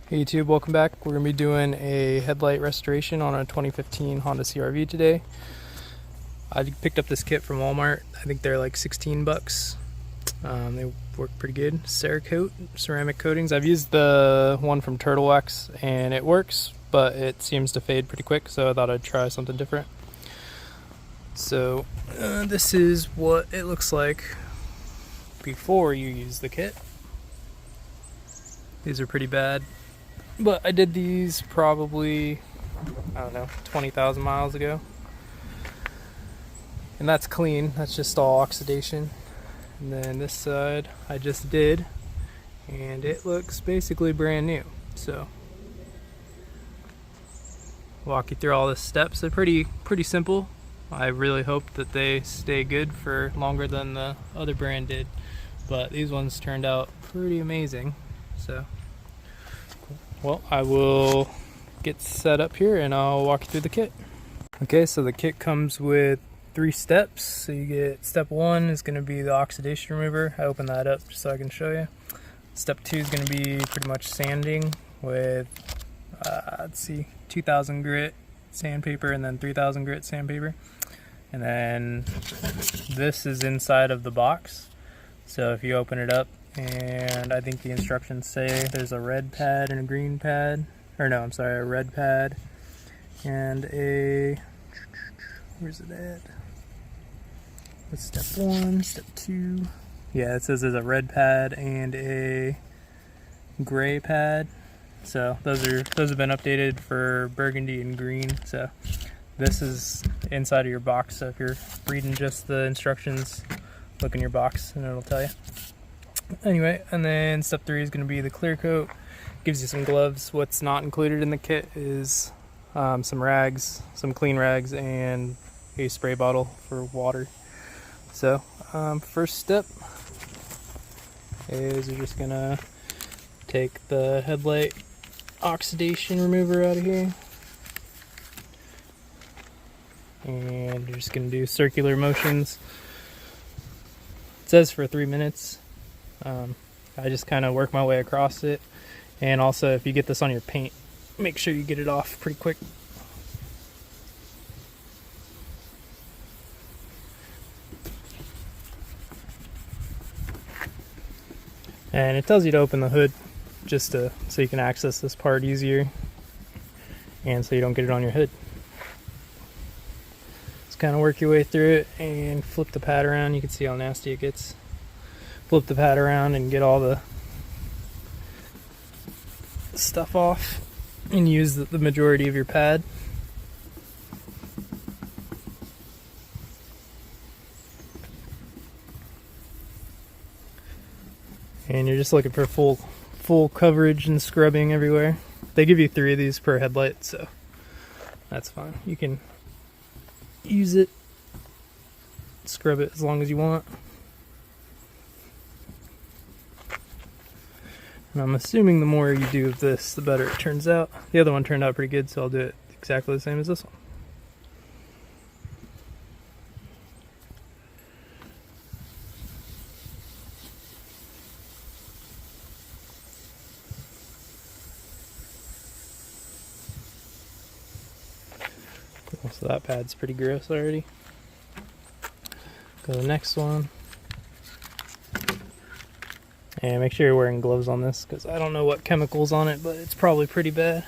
Hey YouTube, welcome back. We're going to be doing a headlight restoration on a 2015 Honda CRV today. I picked up this kit from Walmart. I think they're like 16 bucks. They work pretty good. CERAKOTE ceramic coatings. I've used the one from Turtle Wax and it works, but it seems to fade pretty quick, so I thought I'd try something different. So this is what it looks like before you use the kit. These are pretty bad. But I did these probably, I don't know, 20,000 miles ago. And that's clean, that's just all oxidation. And then this side I just did, and it looks basically brand new. So, walk you through all the steps. They're pretty simple. I really hope that they stay good for longer than the other brand did. But these ones turned out pretty amazing. So. Well, I will get set up here and I'll walk you through the kit. Okay, so the kit comes with 3 steps. So you get step 1 is going to be the oxidation remover. I opened that up just so I can show you. Step 2 is going to be pretty much sanding with, let's see, 2000 grit sandpaper and then 3000 grit sandpaper. And then this is inside of the box. So if you open it up, and I think the instructions say there's a red pad and a green pad, or no, I'm sorry, a red pad and a, where's it at? That's step 1, step 2. Yeah, it says there's a red pad and a gray pad. So those have been updated for burgundy and green. So this is inside of your box. So if you're reading just the instructions, look in your box and it'll tell you. Anyway, and then step 3 is going to be the clear coat. Gives you some gloves. What's not included in the kit is some rags, some clean rags, and a spray bottle for water. So first step is you're just going to take the headlight oxidation remover out of here. And you're just going to do circular motions. It says for 3 minutes. I just kind of work my way across it, and also if you get this on your paint, make sure you get it off pretty quick. And it tells you to open the hood just so you can access this part easier, and so you don't get it on your hood. Just kind of work your way through it and flip the pad around. You can see how nasty it gets. Flip the pad around and get all the stuff off and use the majority of your pad. And you're just looking for full coverage and scrubbing everywhere. They give you 3 of these per headlight, so that's fine. You can use it, scrub it as long as you want. And I'm assuming the more you do of this, the better it turns out. The other one turned out pretty good, so I'll do it exactly the same as this one. Cool, so that pad's pretty gross already. Go to the next one. And make sure you're wearing gloves on this, because I don't know what chemical's on it, but it's probably pretty bad.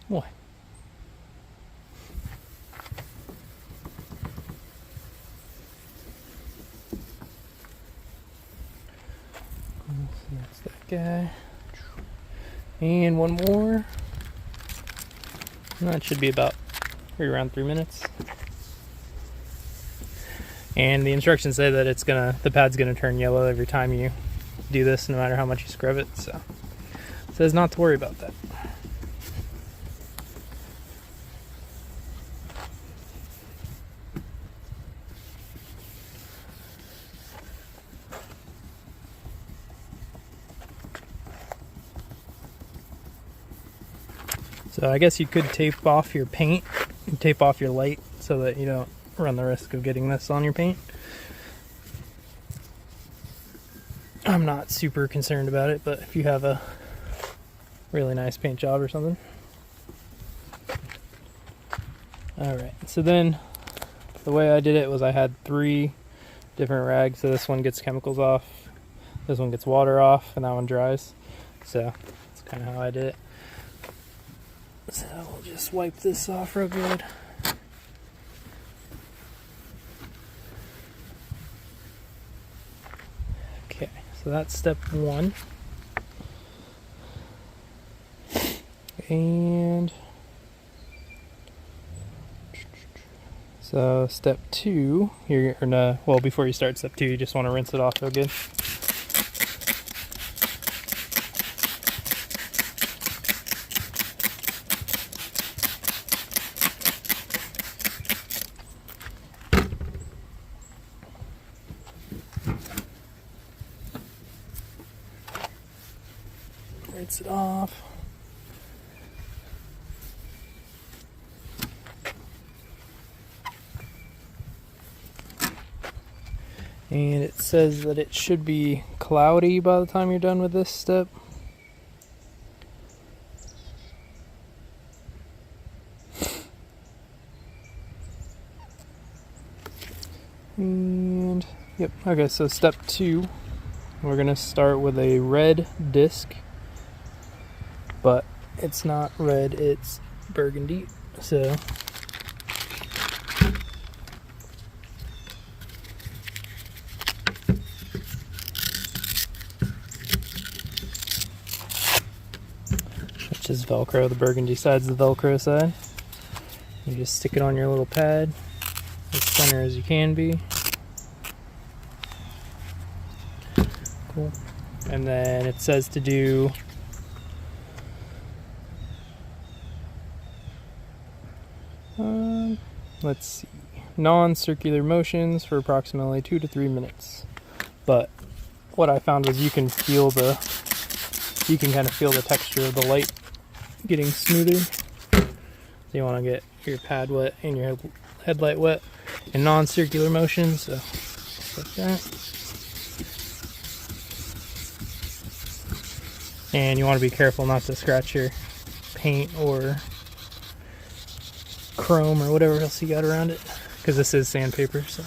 What? That's that guy. And one more. And that should be about around 3 minutes. And the instructions say that the pad's gonna turn yellow every time you do this, no matter how much you scrub it. So it says not to worry about that. So I guess you could tape off your paint and tape off your light so that you don't run the risk of getting this on your paint. I'm not super concerned about it, but if you have a really nice paint job or something. Alright, so then the way I did it was I had 3 different rags. So this one gets chemicals off, this one gets water off, and that one dries. So that's kind of how I did it. So we'll just wipe this off real good. Okay, so that's step 1. And so step 2, well, before you start step 2, you just want to rinse it off real good. Rinse it off. And it says that it should be cloudy by the time you're done with this step. And yep, okay, so step 2, we're gonna start with a red disc, but it's not red, it's burgundy. So which is Velcro, the burgundy side's the Velcro side. You just stick it on your little pad as center as you can be. Cool. And then it says to do let's see, non-circular motions for approximately 2 to 3 minutes. But what I found was you can kind of feel the texture of the light getting smoother. So you want to get your pad wet and your headlight wet in non-circular motion, so like that. And you want to be careful not to scratch your paint or chrome or whatever else you got around it, because this is sandpaper. So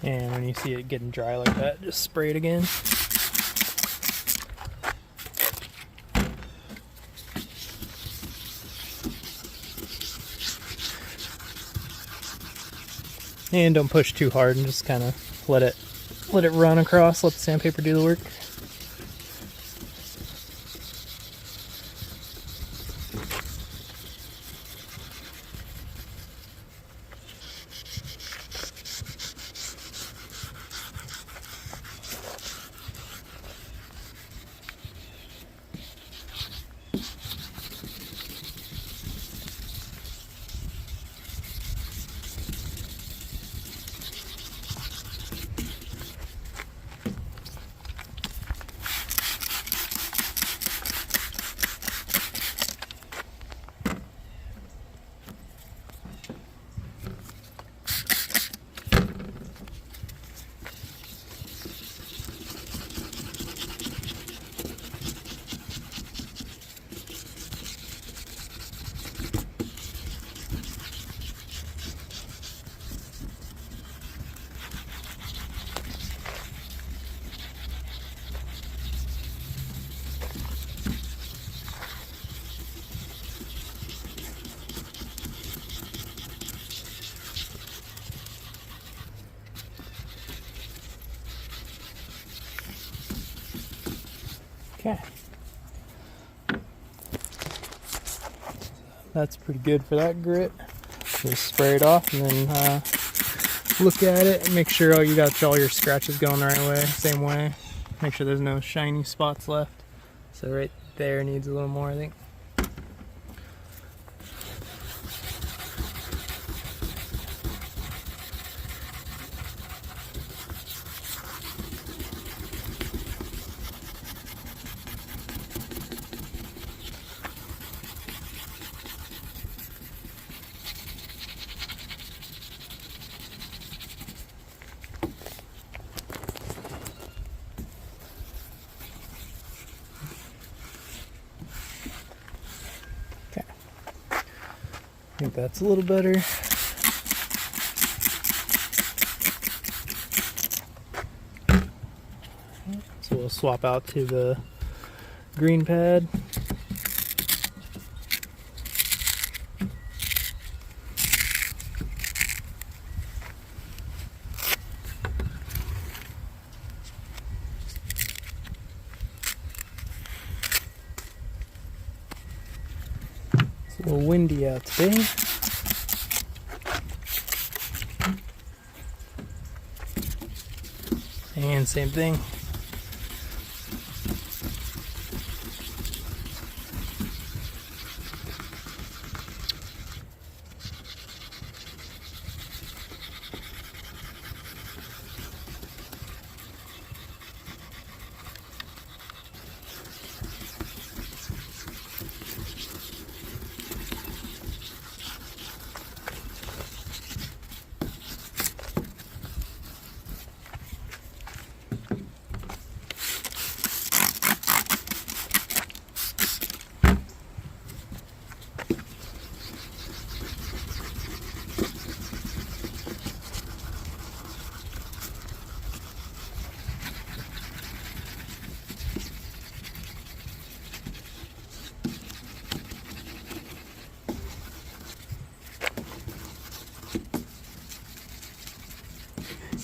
and when you see it getting dry like that, just spray it again. And don't push too hard, and just kind of let it run across, let the sandpaper do the work. Okay. That's pretty good for that grit. Just spray it off and then look at it and make sure you got all your scratches going the right way, same way. Make sure there's no shiny spots left. So right there needs a little more, I think. I think that's a little better. So we'll swap out to the green pad. It's a little windy out today. And same thing.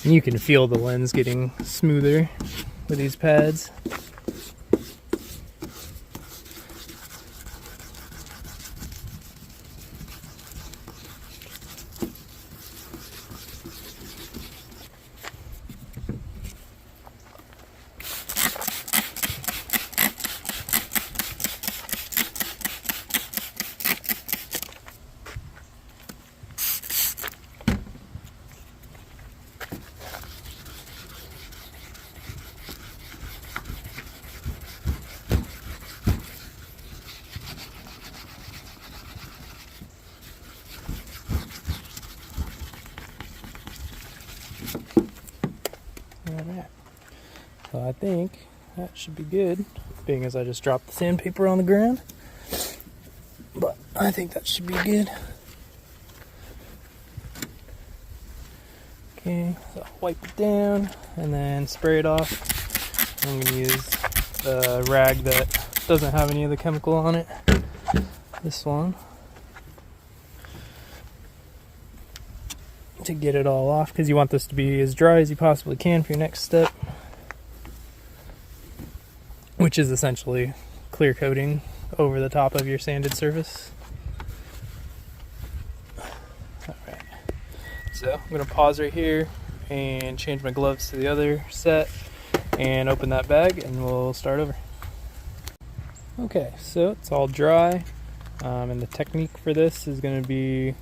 And you can feel the lens getting smoother with these pads. Alright, so I think that should be good, being as I just dropped the sandpaper on the ground. But I think that should be good. Okay, so wipe it down and then spray it off. I'm going to use the rag that doesn't have any of the chemical on it. This one. To get it all off, because you want this to be as dry as you possibly can for your next step, which is essentially clear coating over the top of your sanded surface. Alright, so I'm going to pause right here and change my gloves to the other set and open that bag and we'll start over. Okay, so it's all dry, and the technique for this is going to be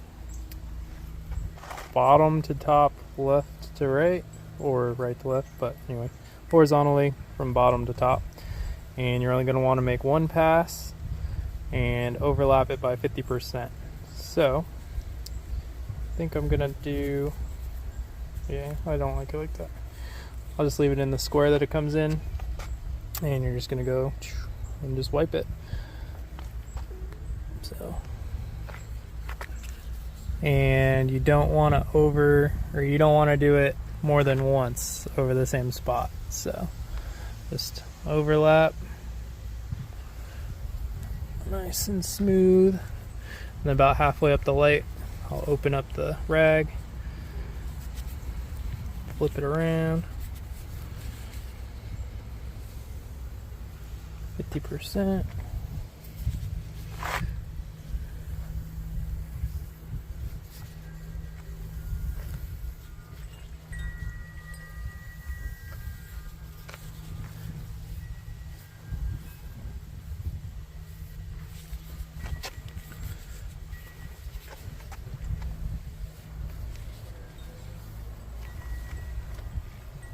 bottom to top, left to right, or right to left, but anyway, horizontally from bottom to top. And you're only going to want to make one pass and overlap it by 50%. So I think I'm going to do, yeah, I don't like it like that. I'll just leave it in the square that it comes in, and you're just going to go and just wipe it. So, and you don't want to you don't want to do it more than once over the same spot. So just overlap nice and smooth, and about halfway up the light I'll open up the rag, flip it around, 50%.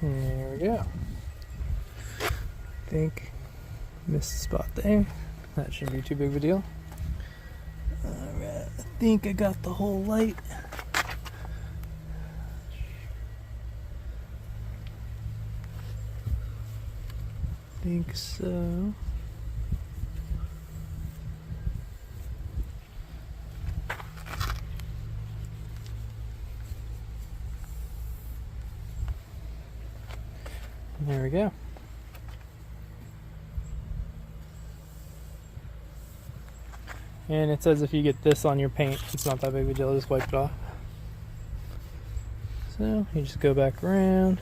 There we go. I think missed a spot there. That shouldn't be too big of a deal. Alright, I think I got the whole light. Think so. There we go. And it says if you get this on your paint, it's not that big of a deal, just wipe it off. So you just go back around.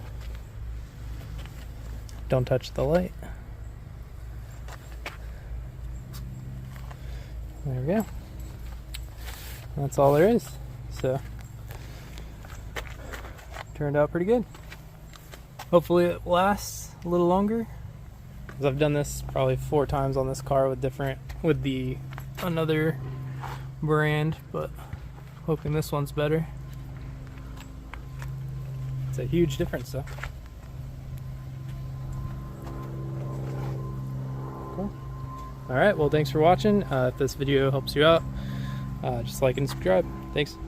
Don't touch the light. There we go. That's all there is. So, turned out pretty good. Hopefully it lasts a little longer, because I've done this probably 4 times on this car with another brand, but hoping this one's better. It's a huge difference though. Cool. Alright, well thanks for watching. If this video helps you out, just like and subscribe. Thanks.